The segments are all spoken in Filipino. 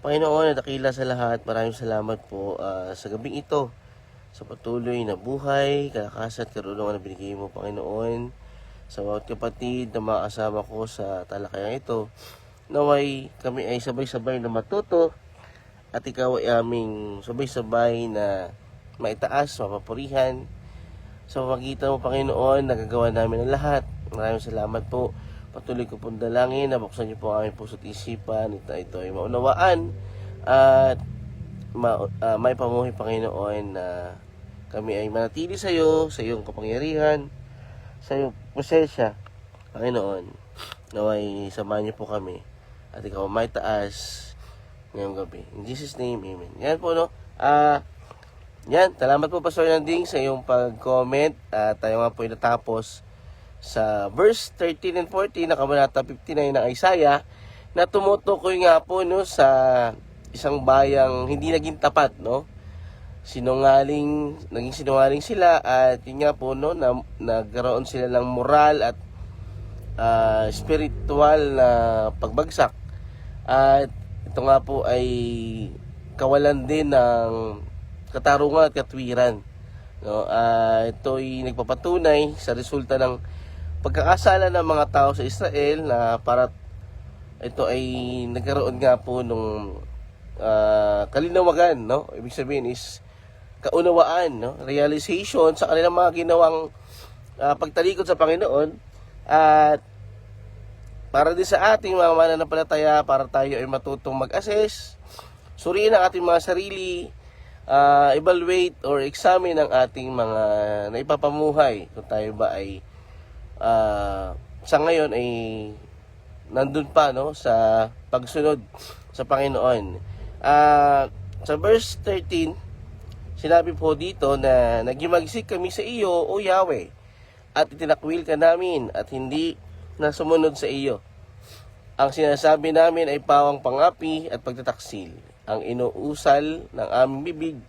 Panginoon, dakila sa lahat, maraming salamat po sa gabing ito, sa patuloy na buhay, kalakasan at karunungan na binigay mo, Panginoon, sa bawat kapatid na mga kasama ko sa talakayang ito. Naway kami ay sabay-sabay na matuto at ikaw ay aming sabay-sabay na maitaas, mapapurihan. Sa pamagitan mo, Panginoon, nagagawa namin ang lahat. Maraming salamat po. Patuloy ko pong dalangin na buksan niyo po ang aming puso't isipan. Ito ay maunawaan at may pamuhay, Panginoon, na kami ay manatili sa iyo, sa iyong kapangyarihan, sa iyong presensya, Panginoon. Naway samahan niyo po kami at ikaw may taas ngayong gabi. In Jesus' name, amen. Yan po, no? Yan, salamat po, Pastor Nanding, sa iyong pag-comment. Tayo nga po ay natapos sa verse 13 and 14 na kabanata 59 ng Isaiah, na tumutukoy nga po, no, sa isang bayang hindi naging tapat, no? Naging sinungaling sila, at yun nga po, no, nagkaroon sila ng moral at spiritual na pagbagsak. At ito nga po ay kawalan din ng katarungan at katwiran, no? Ito ay nagpapatunay sa resulta ng pagkakasala ng mga tao sa Israel, na para ito ay nagkaroon nga po nung kalinawagan, no? Ibig sabihin is kaunawaan, no? Realization sa kanilang mga ginawang pagtalikod sa Panginoon. At para din sa ating mga mananampalataya, para tayo ay matutong mag-assess, suriin ang ating mga sarili, evaluate or examine ang ating mga naipapamuhay, kung tayo ba ay sa ngayon ay nandun pa, no, sa pagsunod sa Panginoon. Sa verse 13, sinabi po dito na nagimagsik kami sa iyo, O Yahweh, at itinakwil ka namin at hindi na sumunod sa iyo. Ang sinasabi namin ay pawang pangapi at pagtataksil. Ang inuusal ng aming bibig,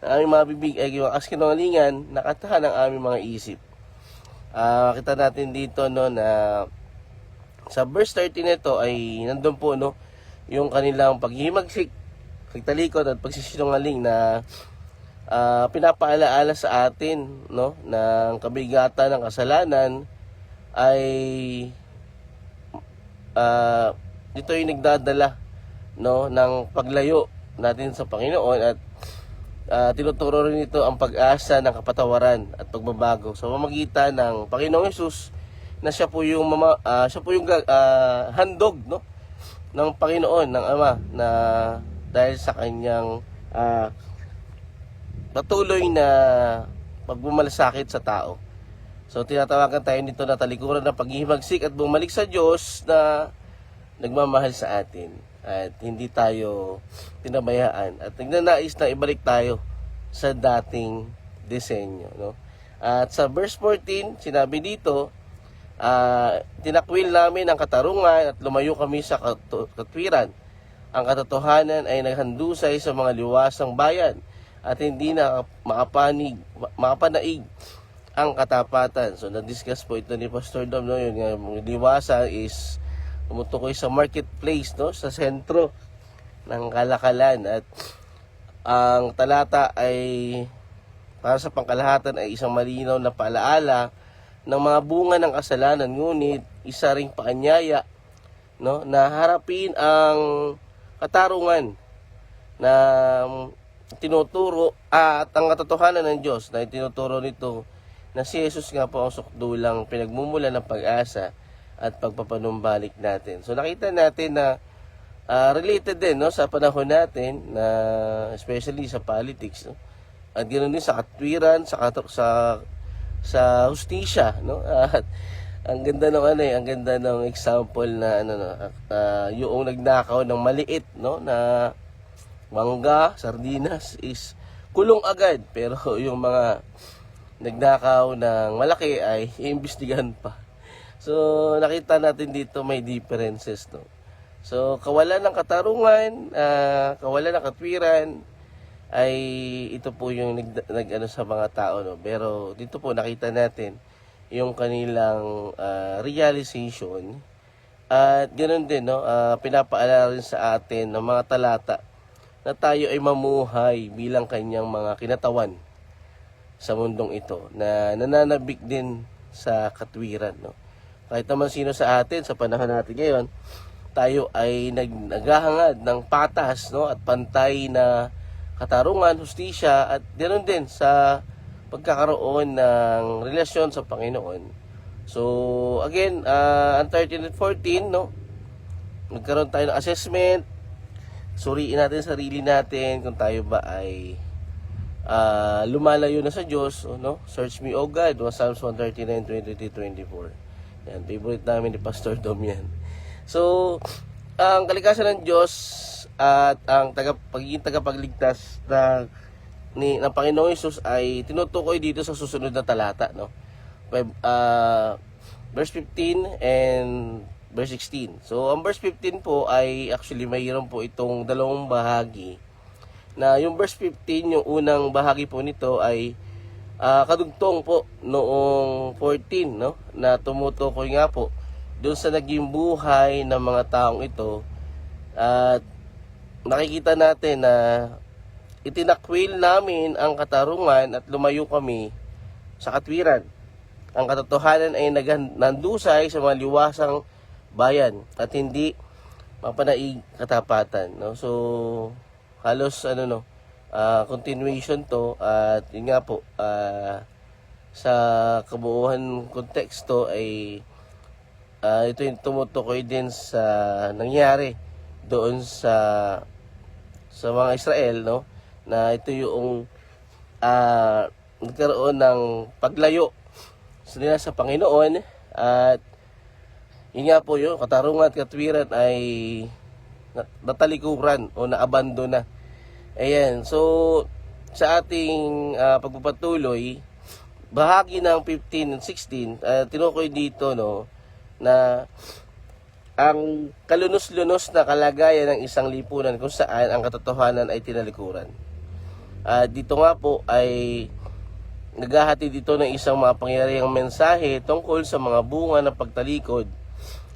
ng aming mga bibig ay giwakas kinungalingan, nakatahan ang aming mga isip. Kita natin dito, no, na sa verse 13 nito ay nandun po, no, yung kanilang paghihimagsik, pagtalikod at pagsisinungaling na pinapaalaala sa atin, no, ng kabigatan ng kasalanan ay dito yung nagdadala, no, ng paglayo natin sa Panginoon, at tinuturo rin ito ang pag-asa ng kapatawaran at pagbabago sa pamamagitan ng Panginoong Hesus, na siya po yung handog, no, ng Panginoon, ng Ama, na dahil sa kanyang patuloy na pagbumalasakit sa tao. So tinatawagan tayo nito na talikuran ng paghihimagsik at bumalik sa Diyos na nagmamahal sa atin, at hindi tayo tinabayaan, at nagnanais na ibalik tayo sa dating disenyo, no? At sa verse 14, sinabi dito, tinakwil namin ang katarungan at lumayo kami sa katwiran. Ang katotohanan ay naghandusay sa mga liwasang bayan, at hindi na makapanaig ang katapatan. So na-discuss po ito ni Pastor Dom, no? Yung liwasa is tumutukoy sa marketplace, no, sa sentro ng kalakalan, at ang talata ay para sa pangkalahatan ay isang malinaw na paalaala ng mga bunga ng kasalanan, ngunit isa ring paanyaya, no, na harapin ang katarungan na tinuturo at ang katotohanan ng Diyos na tinuturo nito, na si Jesus nga po ang sukdulang pinagmumulan ng pag-asa at pagpapanumbalik natin. So nakita natin na related din, no, sa panahon natin, na especially sa politics, no, at ganoon din sa katwiran, sa hustisya, no. At ang ganda ng ang ganda ng example na yung nagnakaw ng maliit, no, na mangga, sardinas is kulong agad, pero yung mga nagnakaw ng malaki ay iimbestigahan pa. So nakita natin dito may differences, no. So kawalan ng katarungan, kawalan ng katwiran ay ito po yung nag sa mga tao, no. Pero dito po nakita natin yung kanilang realization At ganoon din, no, pinapaalala rin sa atin ng mga talata na tayo ay mamuhay bilang kanyang mga kinatawan sa mundong ito, na nananabik din sa katwiran, no. Kahit naman sino sa atin sa panahon natin ngayon, tayo ay naghahangad ng patas, no, at pantay na katarungan, hustisya, at ganoon din sa pagkakaroon ng relasyon sa Panginoon. So, again, ang 13 at 14, no, nagkaroon tayo ng assessment, suriin natin sarili natin kung tayo ba ay lumalayo na sa Diyos, no? Search me, O God, Psalms 139, 23, 24. Yan, favorite namin ni Pastor Dom yan. So, ang kalikasan ng Diyos at ang pagiging tagapagligtas ng Panginoong Hesus ay tinutukoy dito sa susunod na talata, no? Verse 15 and verse 16. So, ang verse 15 po ay actually mayroon po itong dalawang bahagi. Na yung verse 15, yung unang bahagi po nito ay kadugtong po noong 14, no? Na tumutukoy nga po doon sa naging buhay ng mga taong ito. At nakikita natin na itinakwil namin ang katarungan at lumayo kami sa katwiran. Ang katotohanan ay nandusay sa mga liwasang bayan at hindi mapanaig katapatan, no? So halos continuation to, at yun nga po, sa kabuuan konteksto ay ito yung tumutukoy din sa nangyari doon sa mga Israel, no, na ito yung nagkaroon ng paglayo nila sa Panginoon, at yun nga po, yung katarungan at katwiran ay natalikuran o naabandona. Ayan, so sa ating pagpapatuloy, bahagi ng 15 and 16, tinukoy dito, no, na ang kalunos-lunos na kalagayan ng isang lipunan kung saan ang katotohanan ay tinalikuran. Dito nga po ay naghahati dito ng isang mapangyarihang mensahe tungkol sa mga bunga ng pagtalikod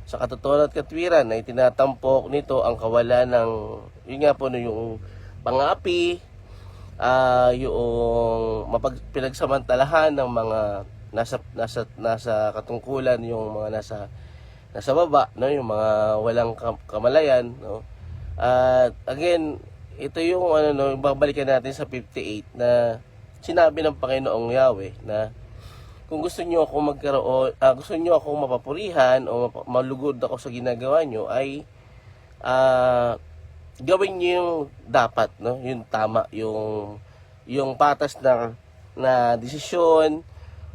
sa katotohanan at katwiran, na itinatampok nito ang kawalan ng, yun nga po, no, yung pangapi, yung pinagsamantalahan ng mga nasa katungkulan, yung mga nasa baba, no, yung mga walang kamalayan, no. At again, ito yung babalikan natin sa 58, na sinabi ng Panginoong Yahweh na kung gusto niyo ako gusto niyo ako mapapurihan o malugod ako sa ginagawa niyo, ay gawin niyo yung dapat, no, yung tama, yung patas na desisyon,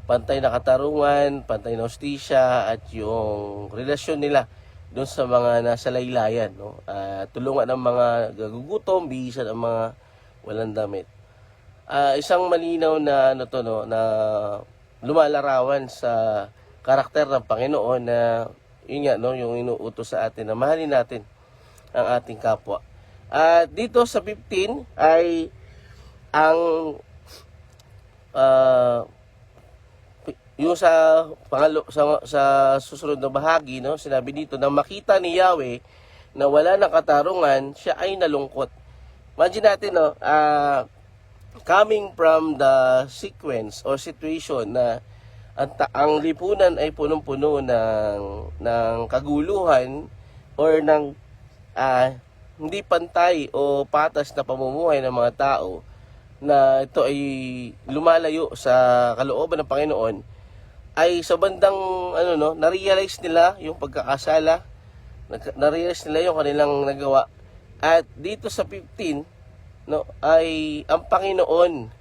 pantay na katarungan, pantay na hustisya, at yung relasyon nila doon sa mga nasa laylayan, no, tulungan ng mga gagugutom, bihisan ang mga walang damit. Isang malinaw na na lumalarawan sa karakter ng Panginoon, na yun nga, no, yung inuutos sa atin na mahalin natin ang ating kapwa. Dito sa 15 ay ang yung sa susunod na bahagi, no, sinabi dito na makita ni Yahweh na wala ng katarungan, siya ay nalungkot. Imagine natin, no, coming from the sequence or situation na ang lipunan ay punong-puno ng kaguluhan or ng hindi pantay o patas na pamumuhay ng mga tao, na ito ay lumalayo sa kalooban ng Panginoon, ay sa bandang na-realize nila yung pagkakasala, na-realize nila yung kanilang nagawa. At dito sa 15, no, ay ang Panginoon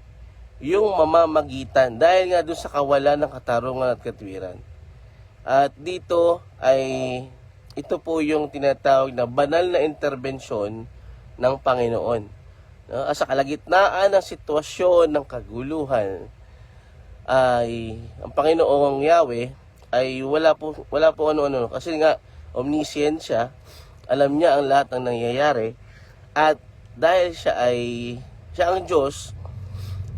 yung mamamagitan dahil nga doon sa kawalan ng katarungan at katwiran. At dito ay ito po yung tinatawag na banal na interbensyon ng Panginoon, no? Sa kalagitnaan ng sitwasyon ng kaguluhan, ay ang Panginoong Yahweh ay wala po kasi nga omniscient siya, alam niya ang lahat ng nangyayari, at dahil siya ang Diyos,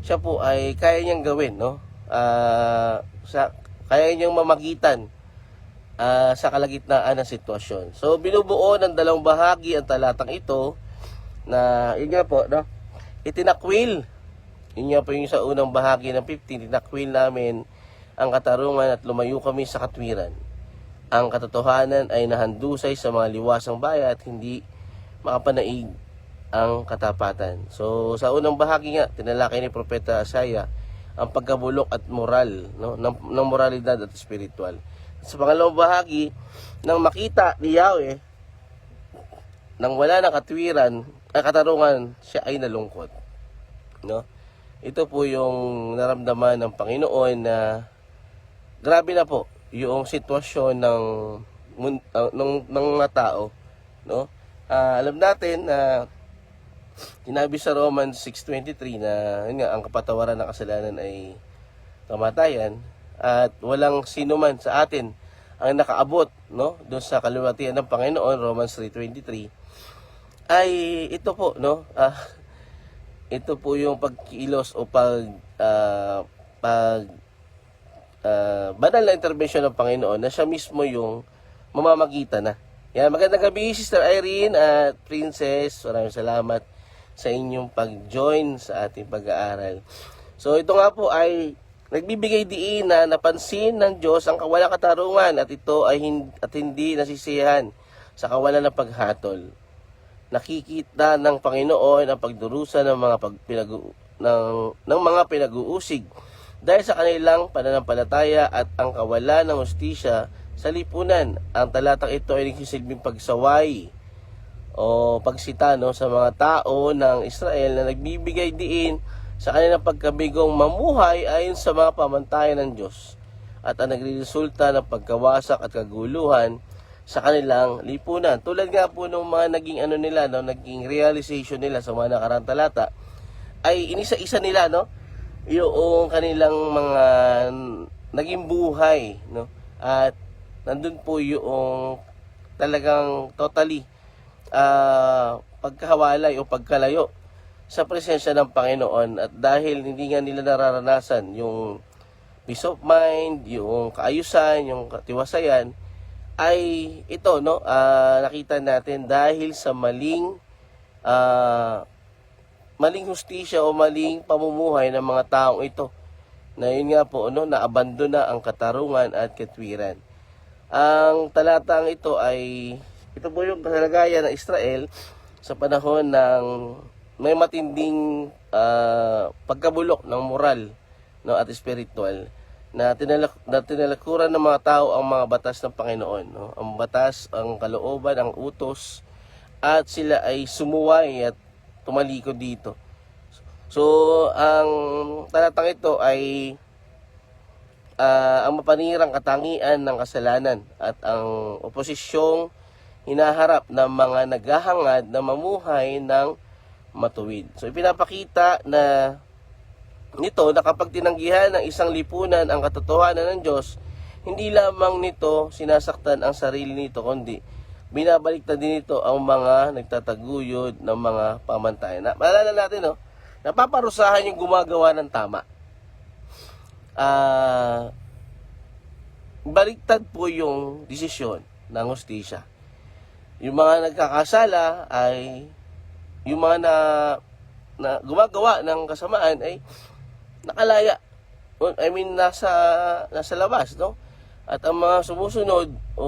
siya po ay kaya niyang gawin, no? Kaya niyang mamagitan sa kalagitnaan ng sitwasyon. So binubuo ng dalawang bahagi ang talatang ito na yun nga po, no? Itinakwil. Yun nga po yung sa unang bahagi ng 15, itinakwil namin ang katarungan at lumayo kami sa katwiran. Ang katotohanan ay nahandusay sa mga liwasang bayan at hindi makapanaig ang katapatan. So sa unang bahagi nga, tinalakay ni Propeta Isaiah ang pagkabulok at moral, no, ng moralidad at spiritual. Sa pangalawang bahagi, nang makita ni Yahweh nang wala ng katwiran ay katarungan, siya ay nalungkot. No? Ito po yung naramdaman ng Panginoon na grabe na po yung sitwasyon ng mga tao, no? Alam natin na sinabi sa Romans 6:23 na yun nga, ang kapatawaran ng kasalanan ay kamatayan at walang sino man sa atin ang nakaabot, no, doon sa kaluwalhatian ng Panginoon, Romans 3:23. Ay ito po, no, ito po yung pagkilos o banal na intervention ng Panginoon na siya mismo yung mamamagitan na. Yan, magandang gabi Sister Irene at Princess. Maraming salamat sa inyong pag-join sa ating pag-aaral. So ito nga po ay nagbibigay diin na napansin ng Diyos ang kawalang katarungan at ito ay hindi nasisiyahan sa kawalan ng paghatol. Nakikita ng Panginoon ang pagdurusa ng mga pinag-uusig dahil sa kanilang pananampalataya at ang kawalan ng hustisya sa lipunan. Ang talatang ito ay nagsisilbing pagsaway o pagsita, no, sa mga tao ng Israel na nagbibigay diin sa kanilang pagkabigong mamuhay ayon sa mga pamantayan ng Diyos at ang nagresulta ng pagkawasak at kaguluhan sa kanilang lipunan. Tulad nga po ng mga naging naging realization nila sa mga nakarang talata ay inisa-isa nila, no, yung kanilang mga naging buhay, no, at nandun po yung talagang totally pagkahawalay o pagkalayo sa presensya ng Panginoon. At dahil hindi nga nila nararanasan yung peace of mind, yung kaayusan, yung katiwasayan, ay ito, no, nakita natin dahil sa maling hustisya o maling pamumuhay ng mga taong ito, na yun nga po, no, naabandona ang katarungan at katwiran. Ang talatang ito po yung kalagayan ng Israel sa panahon ng may matinding pagkabulok ng moral, no, at spiritual na tinalakuran ng mga tao ang mga batas ng Panginoon, no? Ang batas, ang kalooban, ang utos, at sila ay sumuway at tumalikod dito. So, ang talatang ito ay ang mapanirang katangian ng kasalanan at ang oposisyong hinaharap ng mga naghahangad na mamuhay ng matuwid. So, ipinapakita na nito na kapag tinanggihan ng isang lipunan ang katotohanan ng Diyos, hindi lamang nito sinasaktan ang sarili nito, kundi binabaliktad din nito ang mga nagtataguyod ng mga pamantayan. Maalala natin, no, napaparusahan yung gumagawa ng tama. Baliktad po yung desisyon ng hustisya. Yung mga nagkakasala ay yung mga na gumagawa ng kasamaan ay nakalaya. I mean, nasa labas, no? At ang mga sumusunod o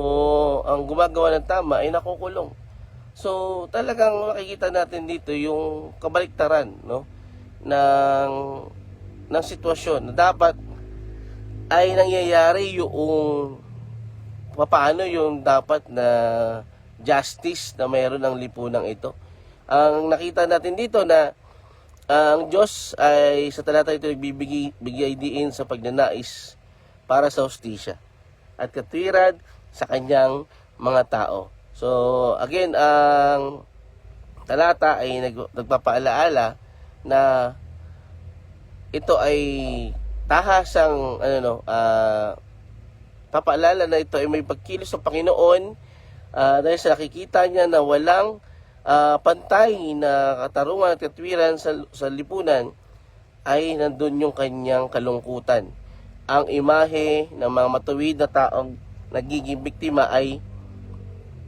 ang gumagawa ng tama ay nakukulong. So, talagang makikita natin dito yung kabaliktaran, no, ng sitwasyon na dapat ay nangyayari yung paano yung dapat na justice na mayroon ng lipunang ito. Ang nakita natin dito na ang Diyos ay sa talata ito nagbibigay diin sa pagnanais para sa hustisya at katwiran sa kanyang mga tao. So, again, ang talata ay nagpapaalaala na ito ay tahasang papaalala na ito ay may pagkilos ng Panginoon dahil sa nakikita niya na walang pantay na katarungan at katwiran sa lipunan, ay nandun yung kanyang kalungkutan. Ang imahe ng mga matuwid na taong nagiging biktima ay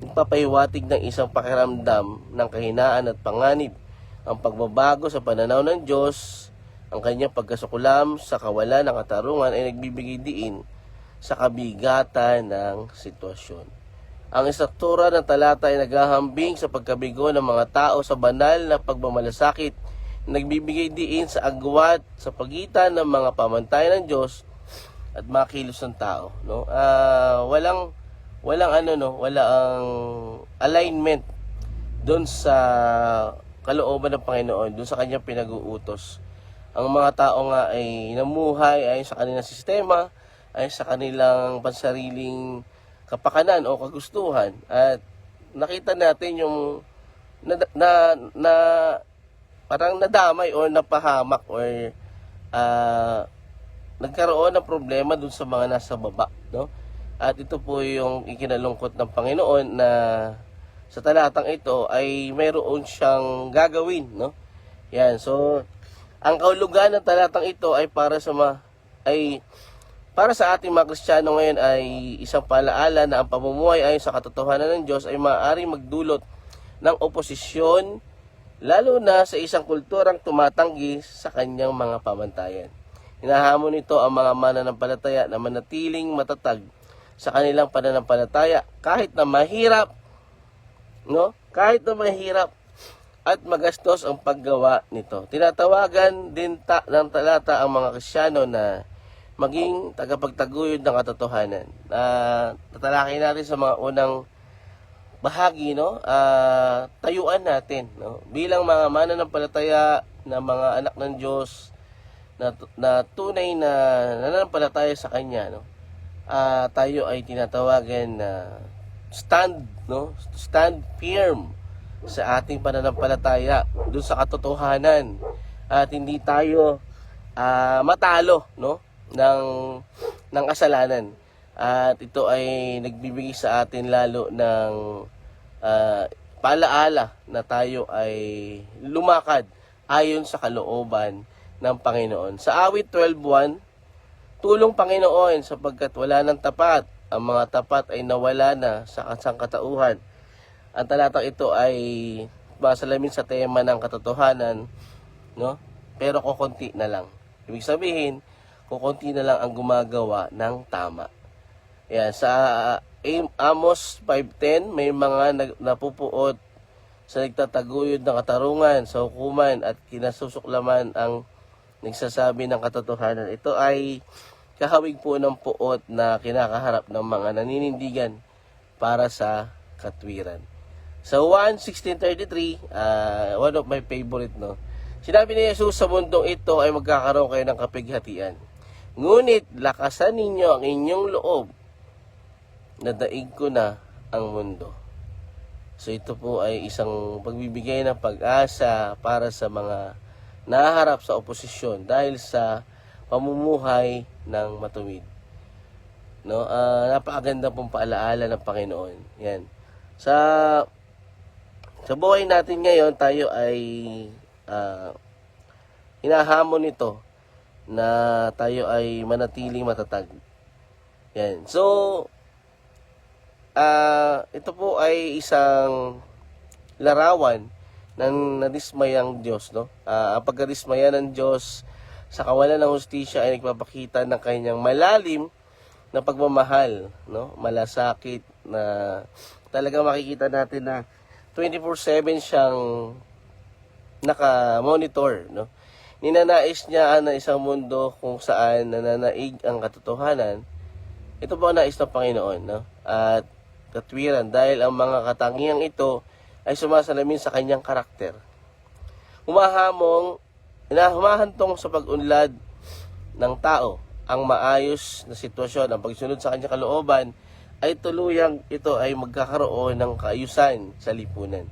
nagpapahiwatig ng isang pakiramdam ng kahinaan at panganib. Ang pagbabago sa pananaw ng Diyos, ang kanyang pagkasukulam sa kawalan ng katarungan ay nagbibigay diin sa kabigatan ng sitwasyon. Ang istruktura ng talata ay naghahambing sa pagkabigo ng mga tao sa banal na pagmamalasakit, nagbibigay diin sa agwat sa pagitan ng mga pamantayan ng Diyos at mga kilos ng tao, no? Walang alignment doon sa kalooban ng Panginoon, doon sa kanyang pinag-uutos. Ang mga tao nga ay namuhay ayon sa kanilang sistema, ayon sa kanilang pansariling kapakanan o kagustuhan, at nakita natin yung parang nadamay o napahamak or nagkaroon ng problema dun sa mga nasa baba, no? At ito po yung ikinalungkot ng Panginoon na sa talatang ito ay mayroon siyang gagawin, no? Yan. So, ang kahulugan ng talatang ito ay para sa ating mga Kristiyano ngayon ay isang palaala na ang pamumuhay ayon sa katotohanan ng Diyos ay maaaring magdulot ng oposisyon, lalo na sa isang kulturang tumatanggi sa kanyang mga pamantayan. Hinahamon nito ang mga mananampalataya na manatiling matatag sa kanilang pananampalataya kahit na mahirap, no? Kahit na mahirap at magastos ang paggawa nito. Tinatawagan din ng talata ang mga Kristiyano na maging tagapagtaguyod ng katotohanan. Tatalakay natin sa mga unang bahagi, no? Tayuan natin, no? Bilang mga mananampalataya na mga anak ng Diyos na tunay na nananampalataya sa Kanya, no? Tayo ay tinatawagan na stand firm sa ating pananampalataya doon sa katotohanan at hindi tayo matalo, no, ng kasalanan. At ito ay nagbibigay sa atin lalo ng paalaala na tayo ay lumakad ayon sa kalooban ng Panginoon. Sa awit 12:1, tulong Panginoon sapagkat wala ng tapat, ang mga tapat ay nawala na sa sangkatauhan. Ang talatang ito ay masalamin sa tema ng katotohanan, no? Pero kukunti na lang. Ibig sabihin, kukunti na lang ang gumagawa ng tama. Yan, sa Amos 5:10, may mga napupuot sa nagtataguyod ng katarungan sa hukuman at kinasusuklaman ang nagsasabi ng katotohanan. Ito ay kahawig po ng puot na kinakaharap ng mga naninindigan para sa katwiran. Sa 1:16-33, one of my favorite, no? Sinabi ni Jesus, sa mundong ito ay magkakaroon kayo ng kapighatian. Ngunit lakasan ninyo ang inyong loob, nadaig ko na ang mundo. So ito po ay isang pagbibigay ng pag-asa para sa mga naharap sa oposisyon dahil sa pamumuhay ng matuwid. No? Napakaganda pong paalaala ng Panginoon. Yan. Sa buhay natin ngayon, tayo ay hinahamon nito na tayo ay manatiling matatag. Yan. So, ito po ay isang larawan ng nadismayang Diyos, no? Ang pagkadismaya ng Diyos sa kawalan ng hustisya ay nagpapakita ng kanyang malalim na pagmamahal, no? Malasakit na talagang makikita natin na 24/7 siyang naka-monitor, no? Ninanais niya na isang mundo kung saan nananaig ang katotohanan. Ito po ang nais ng Panginoon, no? At katwiran dahil ang mga katangiang ito ay sumasalamin sa kanyang karakter. Humahantong sa pag-unlad ng tao ang maayos na sitwasyon, ang pagsunod sa kanyang kalooban ay tuluyang ito ay magkakaroon ng kaayusan sa lipunan.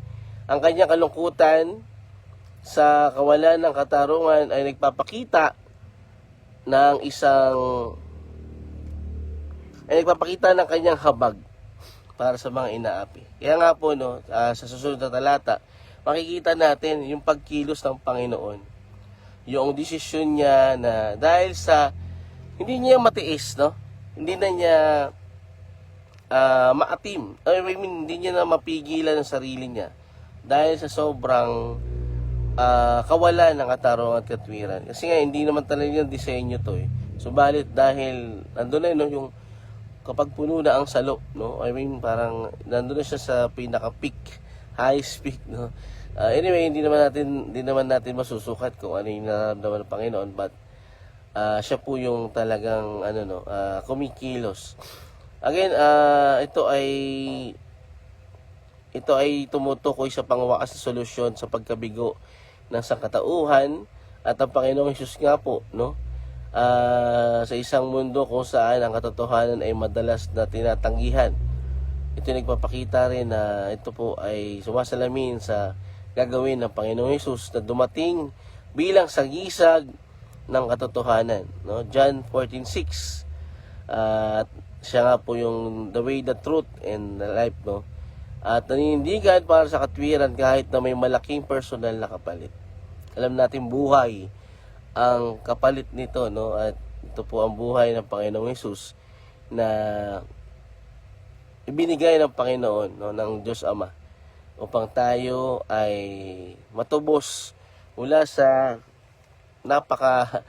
Ang kanyang kalungkutan sa kawalan ng katarungan ay nagpapakita ng ng kanyang habag para sa mga inaapi. Kaya nga po, no, sa susunod na talata, makikita natin yung pagkilos ng Panginoon. Yung desisyon niya na dahil sa hindi niya matiis, no? Hindi na niya maatim. I mean, hindi niya na mapigilan ang sarili niya dahil sa sobrang kawalan ng katarungan at katwiran. Kasi nga, hindi naman talaga yung disenyo to eh. Subalit dahil nandun na no, yung kapag puno na ang salo, no? I mean, parang nandun na siya sa pinaka-peak, highest peak, no? Anyway, hindi naman natin masusukat kung ano yung nararamdaman ng Panginoon, but siya po yung talagang kumikilos. Again, ito ay tumutukoy sa pangwakas na solusyon sa pagkabigo ng sangkatauhan at ang Panginoong Hesus nga po, no? Sa isang mundo kung saan ang katotohanan ay madalas na tinatanggihan. Ito nagpapakita rin na ito po ay sumasalamin sa gagawin ng Panginoong Hesus na dumating bilang sagisag ng katotohanan, no? John 14:6. At siya nga po yung the way, the truth, and the life, no? At naninindigan para sa katwiran kahit na may malaking personal na kapalit. Alam natin buhay ang kapalit nito, no? At ito po ang buhay ng Panginoong Hesus na ibinigay ng Panginoon, no, ng Diyos Ama upang tayo ay matubos mula sa napaka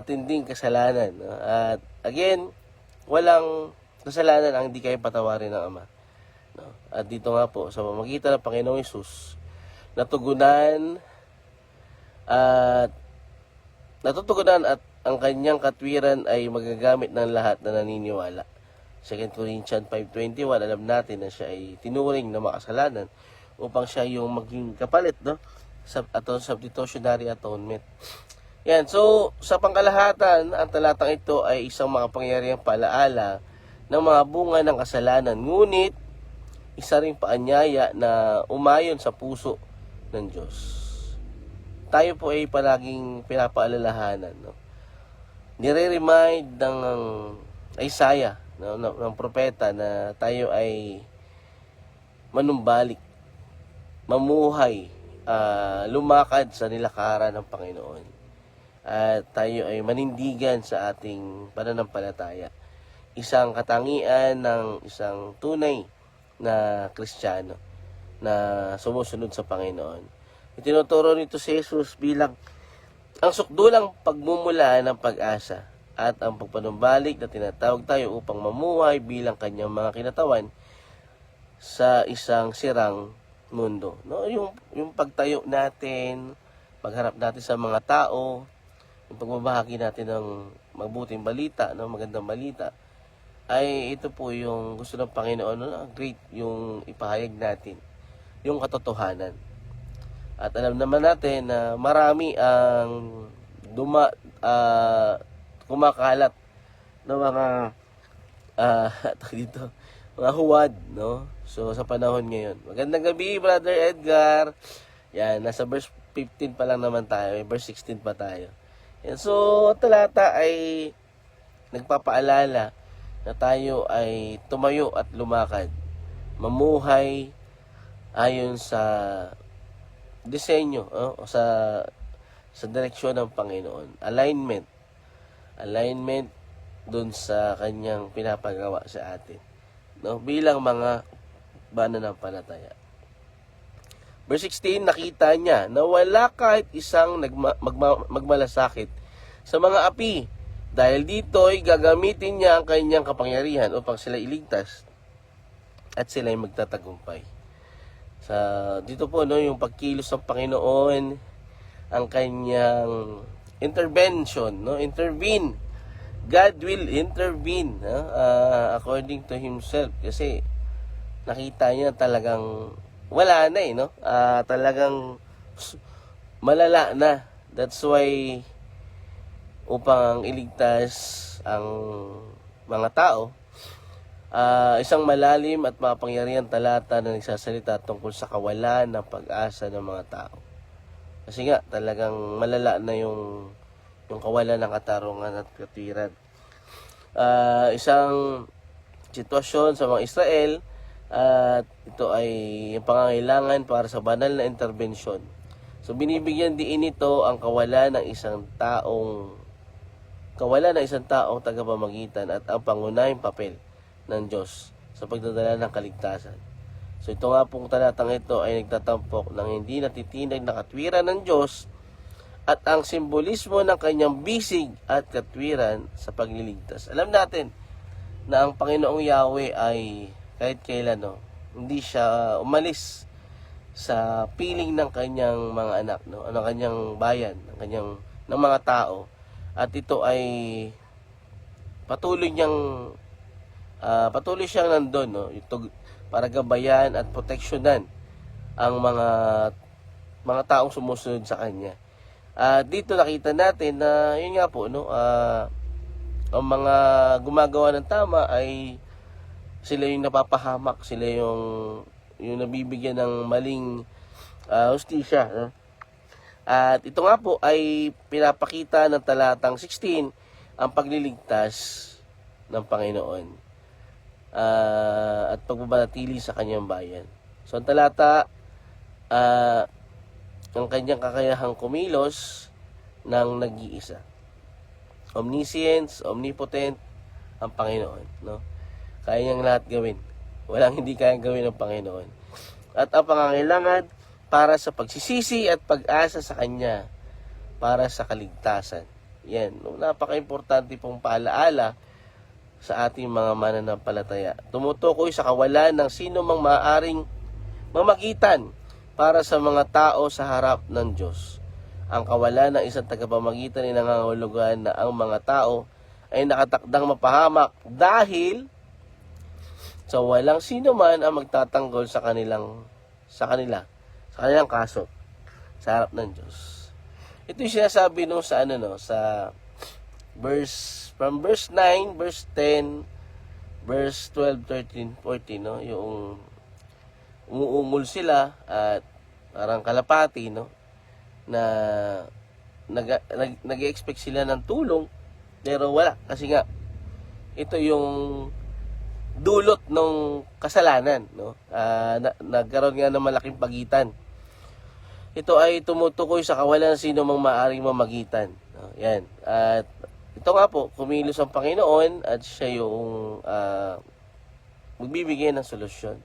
tinding kasalanan, no? At again, walang kasalanan ang hindi kayo patawarin ng Ama, no? At dito nga po sa pamamagitan ng Panginoong Hesus natutugunan at ang kanyang katwiran ay magagamit ng lahat na naniniwala. 2 Corinthians 5:21, alam natin na siya ay tinuring na makasalanan upang siya yung maging kapalit, no? Substitutionary atonement. Yan, so sa pangkalahatan, ang talatang ito ay isang makapangyarihang paalaala ng mga bunga ng kasalanan. Ngunit, isa ring paanyaya na umayon sa puso ng Diyos. Tayo po ay palaging pinapaalalahanan, no? Nire-remind ng Isaiah, no, ng propeta na tayo ay manumbalik, mamuhay, lumakad sa nilakaran ng Panginoon. At tayo ay manindigan sa ating pananampalataya. Isang katangian ng isang tunay na Kristiyano na sumusunod sa Panginoon. Itinuturo nito si Jesus bilang ang sukdulang pagmumula ng pag-asa at ang pagpanumbalik na tinatawag tayo upang mamuhay bilang kanyang mga kinatawan sa isang sirang mundo. No, yung pagtayo natin, pagharap natin sa mga tao, yung pagbabahagi natin ng mabuting balita, no, magandang balita, ay ito po yung gusto ng Panginoon, no, great yung ipahayag natin, yung katotohanan. At alam naman natin na marami ang kumakalat ng mga dito, mga huwad, no? So sa panahon ngayon. Magandang gabi, Brother Edgar. Yan, nasa verse 15 pa lang naman tayo, verse 16 pa tayo. Yan, so talata ay nagpapaalala na tayo ay tumayo at lumakad, mamuhay ayon sa disenyo, o sa direksyon ng Panginoon. Alignment dun sa kanyang pinapagawa sa atin, no, bilang mga mananampalataya. Verse 16, nakita niya na wala kahit isang magmalasakit sa mga api. Dahil dito ay gagamitin niya ang kanyang kapangyarihan upang sila iligtas at sila ay magtatagumpay. Dito po, no, yung pagkilos ng Panginoon, ang kanyang intervention, no, intervene. God will intervene, no, according to Himself, kasi nakita niya talagang wala na no, talagang malala na. That's why upang iligtas ang mga tao, isang malalim at mapangyarihang talata na nagsasalita tungkol sa kawalan ng pag-asa ng mga tao. Kasi nga, talagang malala na yung kawalan ng katarungan at katwiran. Isang sitwasyon sa mga Israel, at ito ay yung pangangailangan para sa banal na intervensyon. So binibigyan diin ito ang kawalan ng isang taong tagapamagitan at ang pangunahing papel ng Diyos sa pagdadala ng kaligtasan. So ito nga pong talatang ito ay nagtatampok ng hindi natitinag na katwiran ng Diyos at ang simbolismo ng kanyang bisig at katwiran sa pagliligtas. Alam natin na ang Panginoong Yahweh ay kahit kailan hindi siya umalis sa piling ng kanyang mga anak, ng kanyang bayan, ng mga tao. At ito ay patuloy siyang nandun, para gabayan at proteksyonan ang mga taong sumusunod sa kanya. Dito nakita natin na yun nga po, ang mga gumagawa ng tama ay sila yung napapahamak, sila yung nabibigyan ng maling hustisya. At ito nga po ay pinapakita ng talatang 16 ang pagliligtas ng Panginoon at pagbabanatili sa kanyang bayan. So ang talata, ang kanyang kakayahang kumilos ng nag-iisa. Omniscience, omnipotent ang Panginoon, Kaya niyang lahat gawin. Walang hindi kayang gawin ng Panginoon. At ang pangangailangan para sa pagsisisi at pag-asa sa Kanya para sa kaligtasan. Yan, napaka-importante pong paalaala sa ating mga mananampalataya. Tumutukoy sa kawalan ng sino mang maaaring mamagitan para sa mga tao sa harap ng Diyos. Ang kawalan ng isang tagapamagitan ay nangangahulugan na ang mga tao ay nakatakdang mapahamak dahil sa walang sino man ang magtatanggol sa kanilang kaso sa harap ng Diyos. Ito yung sinasabi sa from verse 9, verse 10, verse 12, 13, 14, yung umuungol sila at parang kalapati, na nag-expect sila ng tulong, pero wala. Kasi nga, ito yung dulot ng kasalanan, nagkaroon nga ng malaking pagitan. Ito ay tumutukoy sa kawalan sino mang maaaring mamagitan. Yan. At ito nga po, kumilos ang Panginoon at siya yung magbibigay ng solusyon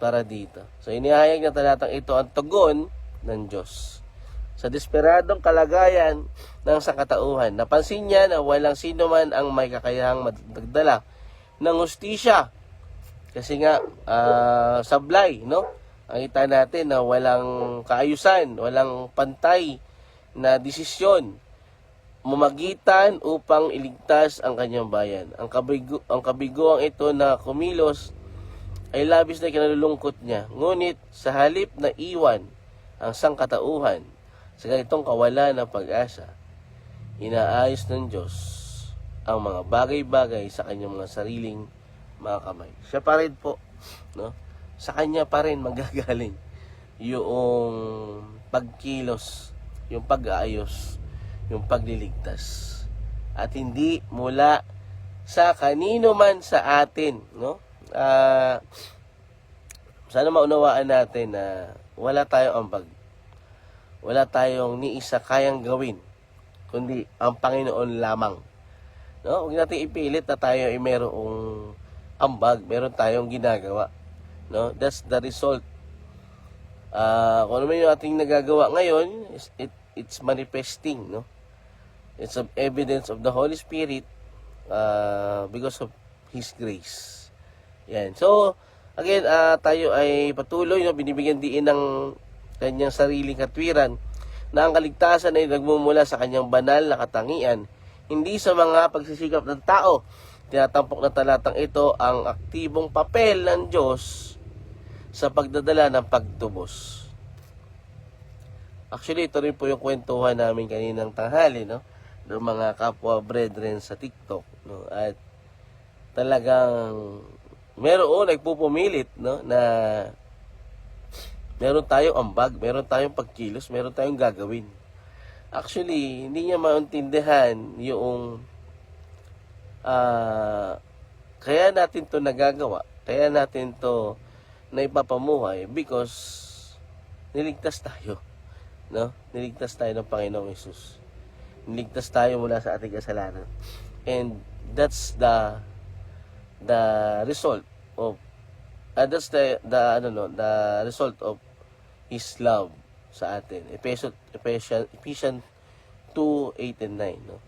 para dito. So inihayag na talatang ito ang tugon ng Diyos sa desperadong kalagayan ng sangkatauhan. Napansin niya na walang sino man ang may kakayahang magdala ng hustisya. Kasi nga, sablay, Ang kita natin na walang kaayusan, walang pantay na desisyon mamagitan upang iligtas ang kanyang bayan. Ang kabiguang ito na kumilos ay labis na kinalulungkot niya. Ngunit sa halip na iwan ang sangkatauhan sa ganitong kawalan ng pag-asa, inaayos ng Diyos ang mga bagay-bagay sa kanyang mga sariling mga kamay. Siya pa rin po, sa kanya pa rin magagaling yung pagkilos, yung pag-aayos, yung pagliligtas. At hindi mula sa kanino man sa atin, sana maunawaan natin na wala tayong ambag. Wala tayong ni isa kayang gawin, kundi ang Panginoon lamang. Huwag natin ipilit na tayo ay merong ambag, meron tayong ginagawa. That's the result. Kung ano man yung ating nagagawa ngayon, it's manifesting, It's of evidence of the Holy Spirit because of His grace. Yan. So, again, tayo ay patuloy, binibigyan diin ng kanyang sariling katwiran na ang kaligtasan ay nagmumula sa kanyang banal na katangian, hindi sa mga pagsisikap ng tao. Tinatampok na talatang ito ang aktibong papel ng Diyos sa pagdadala ng pagtubos. Actually, ito rin po yung kwentuhan namin kaninang tanghali, ng mga kapwa brethren sa TikTok, at talagang nagpupumilit, na meron tayong ambag, meron tayong pagkilos, meron tayong gagawin. Actually, hindi niya maintindihan yung kaya natin to nagagawa, kaya natin to naipapamuhay because niligtas tayo, niligtas tayo ng Panginoong Hesus. Niligtas tayo mula sa ating kasalanan. And that's the result of that's the result of His love sa atin. Ephesians 2:8 and 9, no?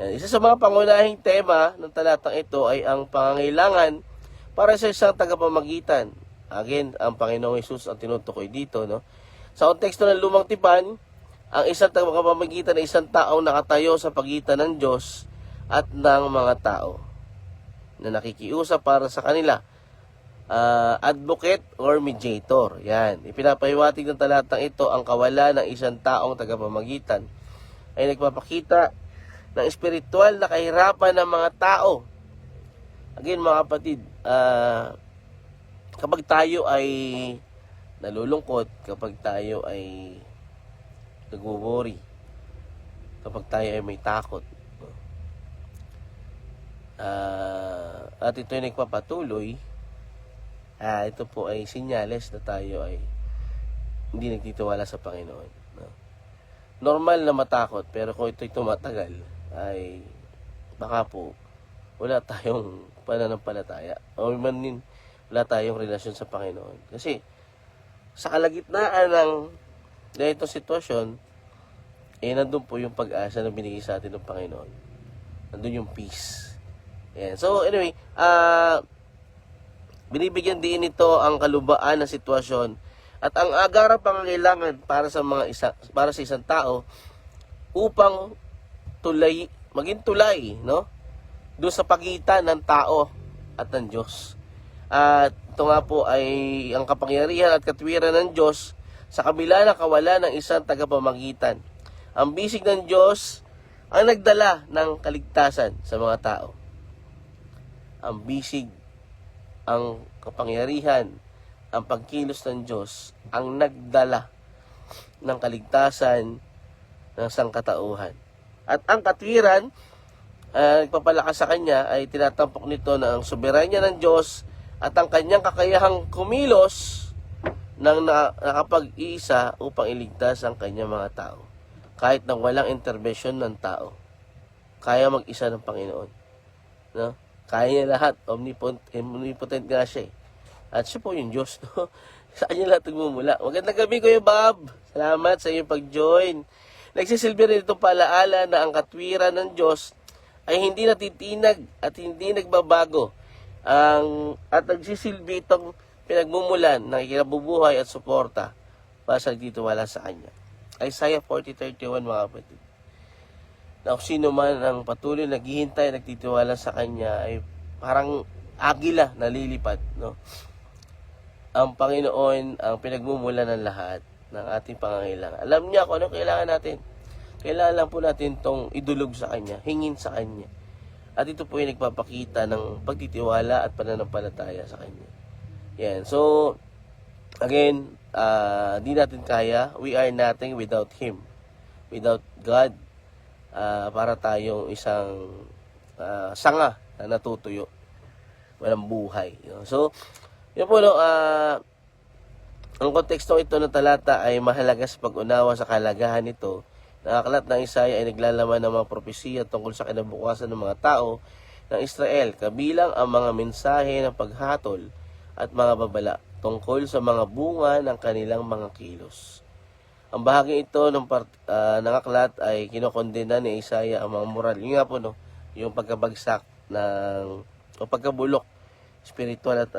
Yan. Isa sa mga pangunahing tema ng talatang ito ay ang pangangailangan para sa isang tagapamagitan. Again, ang Panginoong Hesus ang tinutukoy dito, no? Sa konteksto ng lumang tipan, ang isang tagapamagitan ay isang taong nakatayo sa pagitan ng Diyos at ng mga tao na nakikiusap para sa kanila. Advocate or mediator. Yan. Ipinapahiwatig ng talatang ito ang kawalan ng isang taong tagapamagitan ay nagpapakita ng espiritual na kahirapan ng mga tao. Again, mga kapatid, kapag tayo ay nalulungkot, kapag tayo ay nag-worry, kapag tayo ay may takot, at ito ay nagpapatuloy, ito po ay sinyales na tayo ay hindi nagtitiwala sa Panginoon. No? Normal na matakot, pero kung ito'y tumatagal, ay baka po wala tayong pananampalataya o wala tayong relasyon sa Panginoon. Kasi sa kalagitnaan ng ganitong sitwasyon, nandun po yung pag-asa na binigay sa atin ng Panginoon. Nandun yung peace. Ayan. So anyway, binibigyan din ito ang kalubaan ng sitwasyon at ang agarang pangangailangan para sa isang tao upang maging tulay, no? Doon sa pagitan ng tao at ng Diyos. At ito nga po ay ang kapangyarihan at katwiran ng Diyos sa kabila ng kawalan ng isang tagapamagitan. Ang bisig ng Diyos ang nagdala ng kaligtasan sa mga tao. Ang bisig, ang kapangyarihan, ang pagkilos ng Diyos ang nagdala ng kaligtasan ng sangkatauhan. At ang katwiran, nagpapalakas sa kanya ay tinatampok nito na ang soberanya ng Diyos at ang kanyang kakayahang kumilos ng nakapag-iisa upang iligtas ang kanyang mga tao. Kahit nang walang intervention ng tao, kaya mag-isa ng Panginoon. No? Kaya niya lahat. Omnipotent nga siya. At siya po yung Diyos. No? Saan niya lahat nagmumula. Magandang gabi, Kuya Bob. Salamat sa iyong pag-join. Nagsisilbi rin itong paalaala na ang katwiran ng Diyos ay hindi natitinag at hindi nagbabago. At nagsisilbi itong pinagmumulan ng kinabubuhay at suporta para sa nagtitiwala sa Kanya. Isaiah 40:31, mga kapatid. Na kung sino man ang patuloy naghihintay, nagtitiwala sa Kanya, ay parang agila na lilipad, no? Ang Panginoon ang pinagmumulan ng lahat ng ating pangangailangan. Alam niya kung anong kailangan natin. Kailangan lang po natin itong idulog sa Kanya, hingin sa Kanya. At ito po yung nagpapakita ng pagtitiwala at pananampalataya sa Kanya. Yan. So, again, di natin kaya. We are nothing without Him. Without God. Para tayong isang sanga na natutuyo. Walang buhay. So, yun po, no, ang konteksto ito ng talata ay mahalaga sa pag-unawa sa kalagahan nito. Ang aklat ng Isaiah ay naglalaman ng mga propesiya tungkol sa kinabukasan ng mga tao ng Israel, kabilang ang mga mensahe ng paghatol at mga babala tungkol sa mga bunga ng kanilang mga kilos. Ang bahagi ito ng aklat ay kinokondena ni Isaiah ang mga moral. Yung nga po, no, yung pagkabagsak o pagkabulok, spiritual at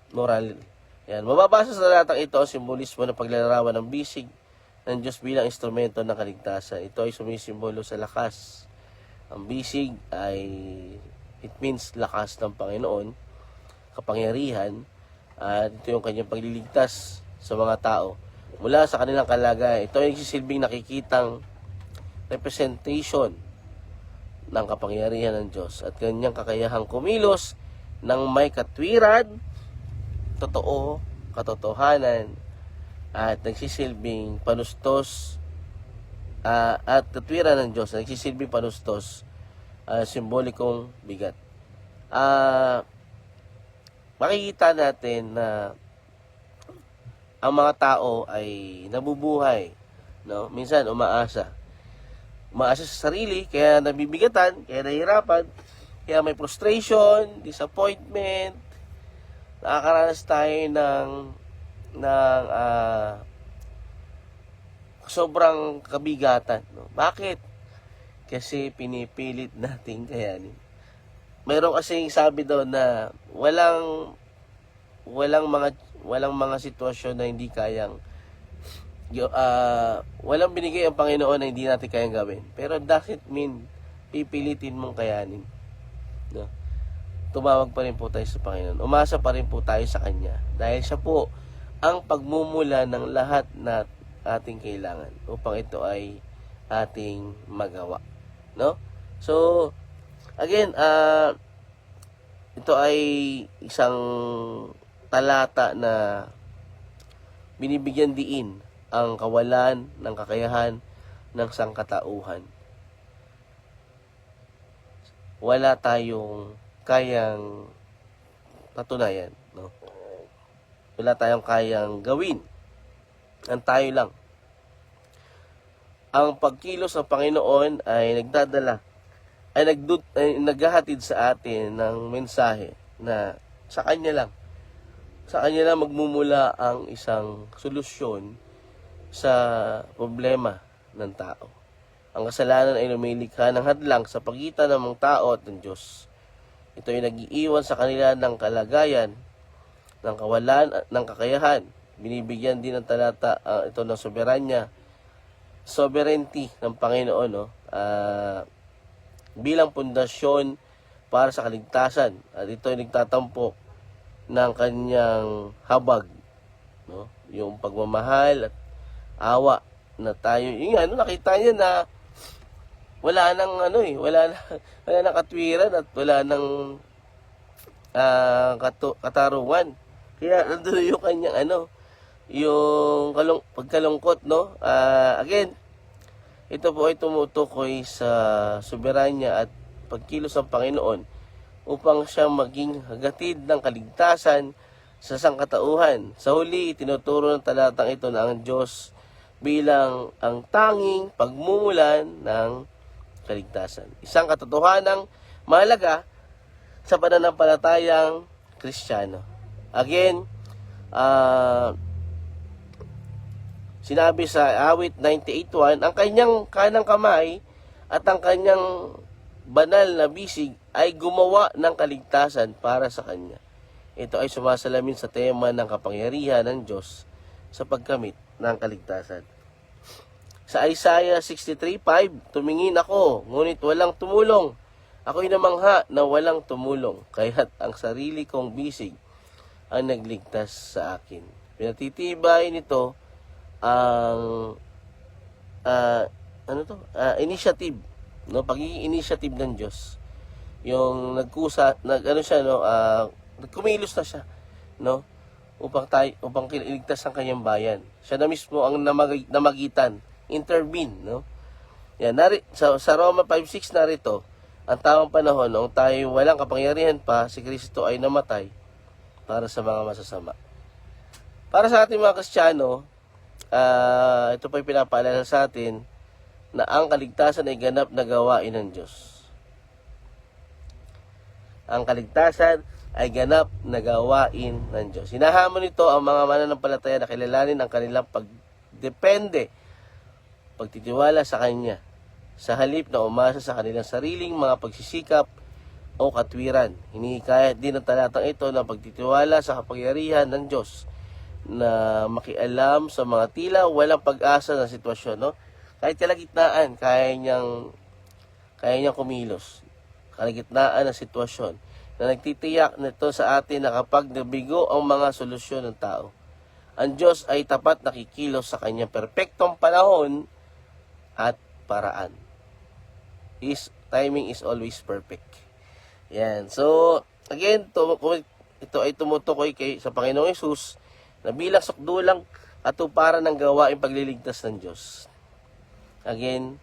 moral. Yan. Mababasa sa talatang ito ang simbolismo ng paglalarawan ng bisig ng Diyos bilang instrumento ng kaligtasan. Ito ay sumisimbolo sa lakas. Ang bisig it means lakas ng Panginoon, kapangyarihan, at ito yung kanyang pagliligtas sa mga tao mula sa kanilang kalagayan. Ito ay nagsisilbing nakikitang representation ng kapangyarihan ng Diyos at kanyang kakayahang kumilos ng may katwiran, totoo, katotohanan, at nagsisilbing panustos at katwiran ng Diyos, nagsisilbing panustos, simbolikong bigat. Makikita natin na ang mga tao ay nabubuhay, no? Minsan umaasa sa sarili, kaya nabibigatan, kaya nahihirapan, Kaya may frustration, disappointment, nakakaranas tayo ng sobrang kabigatan. No? Bakit? Kasi pinipilit natin kayanin. Mayroon kasing sabi daw na walang mga sitwasyon na hindi kayang walang binigay ang Panginoon na hindi natin kayang gawin. Pero doesn't mean pipilitin mong kayanin. No? Tumawag pa rin po tayo sa Panginoon. Umasa pa rin po tayo sa Kanya. Dahil siya po ang pagmumula ng lahat na ating kailangan upang ito ay ating magawa. No? So, again, ito ay isang talata na binibigyan diin ang kawalan ng kakayahan ng sangkatauhan. Wala tayong kayang patunayan, no? Wala tayong kayang gawin. Ang tayo lang. Ang pagkilos ng Panginoon ay naghahatid sa atin ng mensahe na sa Kanya lang. Sa Kanya lang magmumula ang isang solusyon sa problema ng tao. Ang kasalanan ay lumilikha ng hadlang sa pagitan ng mga tao at ng Diyos. Ito ay nag-iiwan sa kanila ng kalagayan, ng kawalan, ng kakayahan. Binibigyan din ng talata ito ng sovereignty ng Panginoon, no? Bilang pundasyon para sa kaligtasan. At ito ay nagtatampo ng kanyang habag, no? Yung pagmamahal at awa na tayo. Yung nakita niya na wala nang wala nang katwiran at wala nang katarungan. Kaya nandoon yung kanyang yung pagkalungkot, no? Again, ito po ay tumutukoy sa soberanya at pagkilos ng Panginoon upang siya maging hagatid ng kaligtasan sa sangkatauhan. Sa huli, tinuturo ng talatang ito na ang Diyos bilang ang tanging pagmumulan ng kaligtasan. Isang katotohanang mahalaga sa pananampalatayang Kristiyano. Again, sinabi sa awit 98:1, ang kanyang kanang kamay at ang kanyang banal na bisig ay gumawa ng kaligtasan para sa kanya. Ito ay sumasalamin sa tema ng kapangyarihan ng Diyos sa pagkamit ng kaligtasan. Sa Isaiah 63:5, tumingin ako, ngunit walang tumulong. Ako'y namangha na walang tumulong, kaya't ang sarili kong bisig ang nagligtas sa akin. Pinatitibay nito ang initiative, no? Pagiging initiative ng Diyos. Yung nagkumilos na siya, no? Upang iligtas ang kanyang bayan. Siya na mismo ang namagitan, intervene, no? Yan, sa Roma 5:6 narito, ang tamang panahon noong tayo walang kapangyarihan pa, si Kristo ay namatay para sa mga masasama. Para sa ating mga Kristiyano, ito po ay pinapaalala sa atin na ang kaligtasan ay ganap na gawain ng Diyos. Ang kaligtasan ay ganap na gawain ng Diyos. Hinahamon nito ang mga mananampalataya na kilalanin ang kanilang pagtitiwala sa Kanya, sa halip na umasa sa kanilang sariling mga pagsisikap o katwiran. Hinihikayat din ang talatang ito ng pagtitiwala sa kapangyarihan ng Diyos na makialam sa mga tila walang pag-asa na sitwasyon, no? Kahit kalagitnaan, kaya niyang kumilos. Kalagitnaan ng sitwasyon na nagtitiyak nito sa atin na kapag nabigo ang mga solusyon ng tao, ang Diyos ay tapat nakikilos sa kanyang perpektong panahon at paraan. His timing is always perfect. Yan. So, again, ito ay tumutukoy sa Panginoong Hesus na bilang sukdulang katuparan ng gawaing pagliligtas ng Diyos. Again,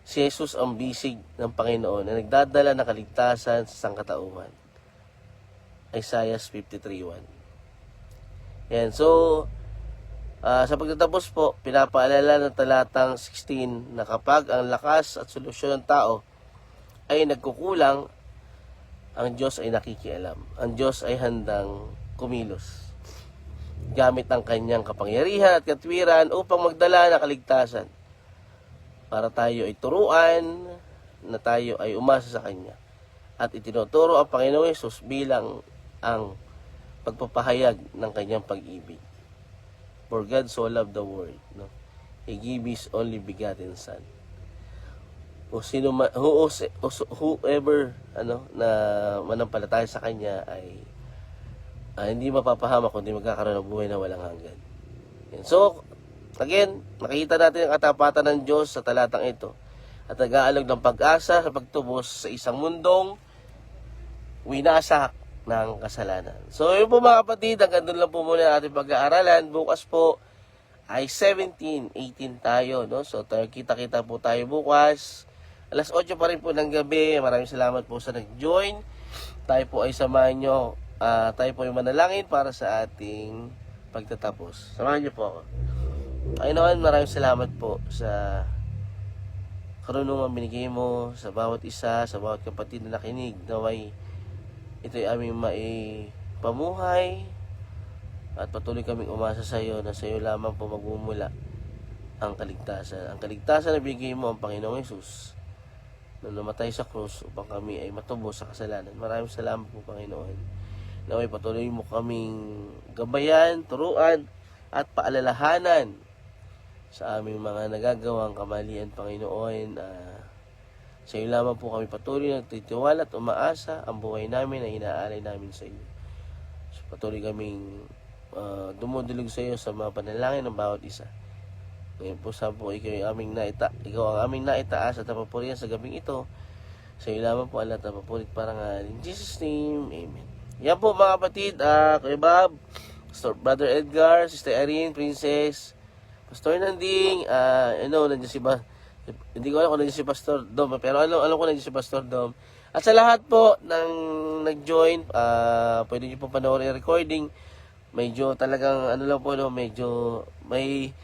si Jesus ang bisig ng Panginoon na nagdadala ng kaligtasan sa sangkatauhan. Isaiah 53:1. Yan. So, sa pagtatapos po, pinapaalala ng talatang 16 na kapag ang lakas at solusyon ng tao ay nagkukulang, ang Diyos ay nakikialam. Ang Diyos ay handang kumilos gamit ang kanyang kapangyarihan at katwiran upang magdala ng kaligtasan para tayo ay turuan na tayo ay umasa sa Kanya. At itinuturo ang Panginoong Hesus bilang ang pagpapahayag ng Kanyang pag-ibig. For God so loved the world, no? He gave His only begotten Son. Whoever na manampalataya sa Kanya ay hindi mapapahamak kundi magkakaroon ng buhay na walang hanggan. So, again, nakikita natin ang katapatan ng Diyos sa talatang ito at nag-aalog ng pag-asa sa pagtubos sa isang mundong winasak ng kasalanan. So, yun po mga kapatid, hanggang doon lang po muna ang ating pag-aaralan. Bukas po ay 17, 18 tayo, no? So, kita-kita po tayo bukas. Alas 8 pa rin po ng gabi. Maraming salamat po sa nag-join. Tayo po ay samahan nyo. Tayo po ay manalangin para sa ating pagtatapos. Samahan niyo po ako. Panginoon, maraming salamat po sa karunungan binigay mo sa bawat isa, sa bawat kapatid na nakinig. Naway ito ay aming maipamuhay at patuloy kaming umasa sa iyo na sa iyo lamang po magmumula ang kaligtasan. Ang kaligtasan na binigay mo ang Panginoong Hesus na namatay sa krus upang kami ay matubos sa kasalanan. Maraming salamat po, Panginoon. Naway patuloy mo kaming gabayan, turuan at paalalahanan sa aming mga nagagawang kamalian, Panginoon. Sa iyo lamang po kami patuloy nagtitiwala at umaasa. Ang buhay namin ay inaalay namin sa iyo. So, patuloy kaming dumudulog sa iyo sa mga panalangin ng bawat isa. Ngayon po sa po, ikaw ang aming naitaas at napapurihan sa gabing ito. Sa iyo lamang po alat napapurit parangal. In Jesus' name, Amen. Yan po mga kapatid, Kuya Bob, Brother Edgar, Sister Irene, Princess, Pastor Nanding, nandiyan hindi ko alam kung nandiyan si Pastor Dom, pero alam ko nandiyan si Pastor Dom. At sa lahat po ng nag-join, pwede nyo po panoorin yung recording. Medyo talagang medyo may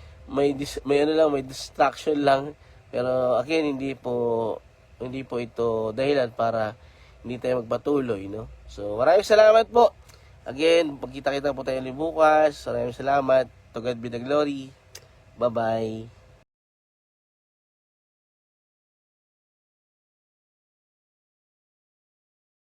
distraction lang. Pero again, hindi po ito dahilan para hindi tayo magpatuloy, no? So, maraming salamat po. Again, pagkita-kita po tayo bukas. Maraming salamat. To God be the glory. Bye-bye.